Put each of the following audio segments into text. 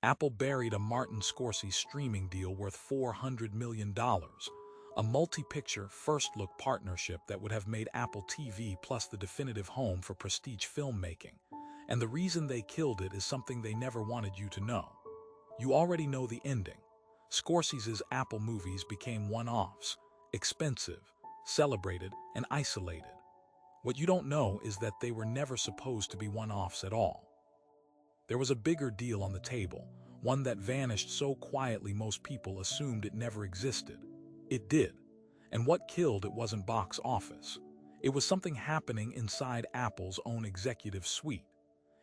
Apple buried a Martin Scorsese streaming deal worth $400 million, a multi-picture first-look partnership that would have made Apple TV Plus the definitive home for prestige filmmaking. And the reason they killed it is something they never wanted you to know. You already know the ending. Scorsese's Apple movies became one-offs, expensive, celebrated, and isolated. What you don't know is that they were never supposed to be one-offs at all. There was a bigger deal on the table, one that vanished so quietly most people assumed it never existed. It did. And what killed it wasn't box office. It was something happening inside Apple's own executive suite.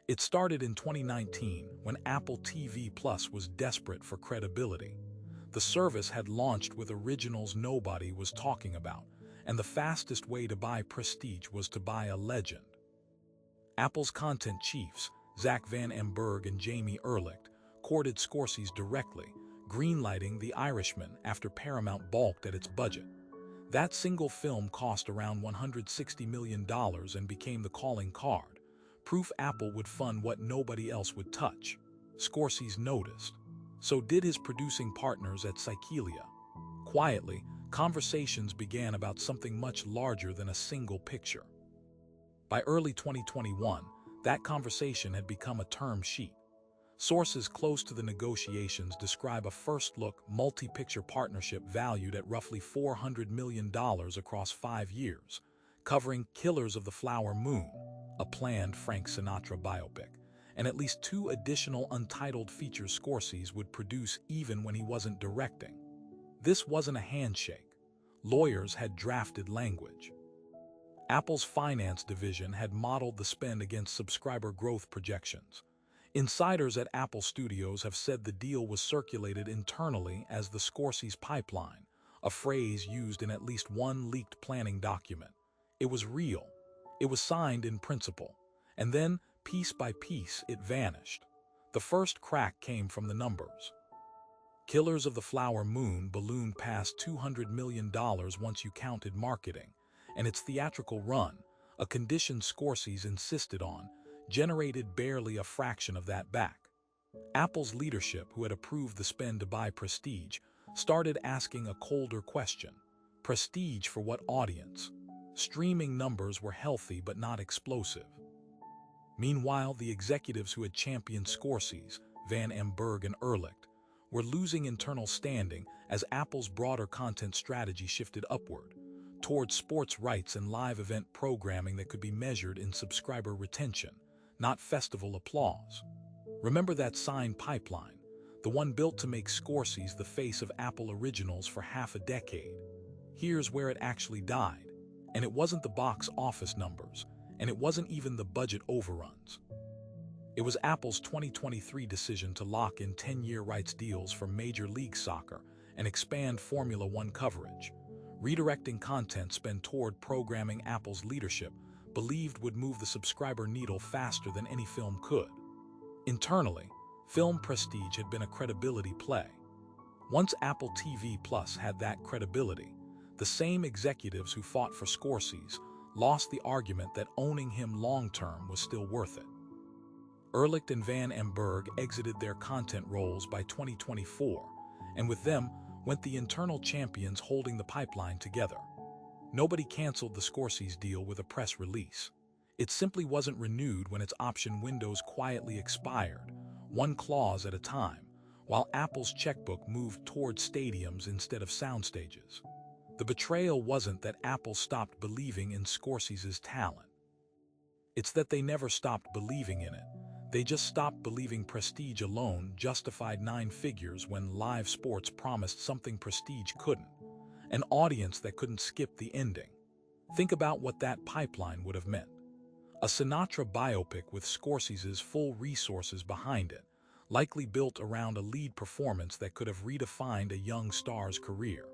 It started in 2019 when Apple TV Plus was desperate for credibility. The service had launched with originals nobody was talking about, and the fastest way to buy prestige was to buy a legend. Apple's content chiefs, Zach Van Amberg and Jamie Ehrlich, courted Scorsese directly, greenlighting The Irishman after Paramount balked at its budget. That single film cost around $160 million and became the calling card, proof Apple would fund what nobody else would touch. Scorsese noticed. So did his producing partners at Psychelia. Quietly, conversations began about something much larger than a single picture. By early 2021, that conversation had become a term sheet. Sources close to the negotiations describe a first-look, multi-picture partnership valued at roughly $400 million across 5 years, covering Killers of the Flower Moon, a planned Frank Sinatra biopic, and at least 2 additional untitled features Scorsese would produce even when he wasn't directing. This wasn't a handshake. Lawyers had drafted language. Apple's finance division had modeled the spend against subscriber growth projections. Insiders at Apple Studios have said the deal was circulated internally as the Scorsese pipeline, a phrase used in at least one leaked planning document. It was real. It was signed in principle. And then, piece by piece, it vanished. The first crack came from the numbers. Killers of the Flower Moon ballooned past $200 million once you counted marketing, and its theatrical run, a condition Scorsese insisted on, generated barely a fraction of that back. Apple's leadership, who had approved the spend to buy prestige, started asking a colder question. Prestige for what audience? Streaming numbers were healthy but not explosive. Meanwhile, the executives who had championed Scorsese, Van Amberg and Ehrlich, were losing internal standing as Apple's broader content strategy shifted upward, towards sports rights and live event programming that could be measured in subscriber retention, not festival applause. Remember that signed pipeline, the one built to make Scorsese the face of Apple Originals for half a decade? Here's where it actually died. And it wasn't the box office numbers, and it wasn't even the budget overruns. It was Apple's 2023 decision to lock in 10-year rights deals for Major League Soccer and expand Formula One coverage, redirecting content spent toward programming Apple's leadership believed would move the subscriber needle faster than any film could. Internally, film prestige had been a credibility play. Once Apple TV Plus had that credibility, the same executives who fought for Scorsese lost the argument that owning him long-term was still worth it. Ehrlich and Van Amberg exited their content roles by 2024, and with them went the internal champions holding the pipeline together. Nobody canceled the Scorsese deal with a press release. It simply wasn't renewed when its option windows quietly expired, one clause at a time, while Apple's checkbook moved toward stadiums instead of soundstages. The betrayal wasn't that Apple stopped believing in Scorsese's talent. It's that they never stopped believing in it. They just stopped believing prestige alone justified 9 figures when live sports promised something prestige couldn't. An audience that couldn't skip the ending. Think about what that pipeline would have meant. A Sinatra biopic with Scorsese's full resources behind it, likely built around a lead performance that could have redefined a young star's career.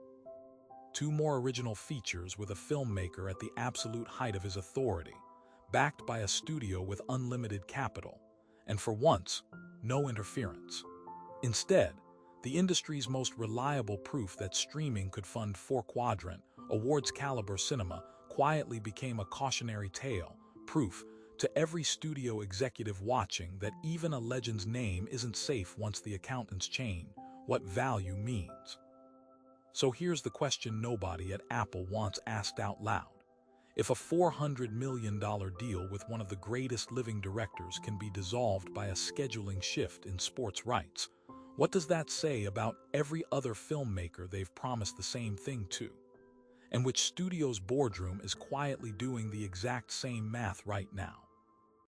2 more original features with a filmmaker at the absolute height of his authority, backed by a studio with unlimited capital, and for once, no interference. Instead, the industry's most reliable proof that streaming could fund 4-quadrant, awards-caliber cinema quietly became a cautionary tale, proof to every studio executive watching that even a legend's name isn't safe once the accountants chain what value means. So here's the question nobody at Apple wants asked out loud. If a $400 million deal with one of the greatest living directors can be dissolved by a scheduling shift in sports rights, what does that say about every other filmmaker they've promised the same thing to? And which studio's boardroom is quietly doing the exact same math right now?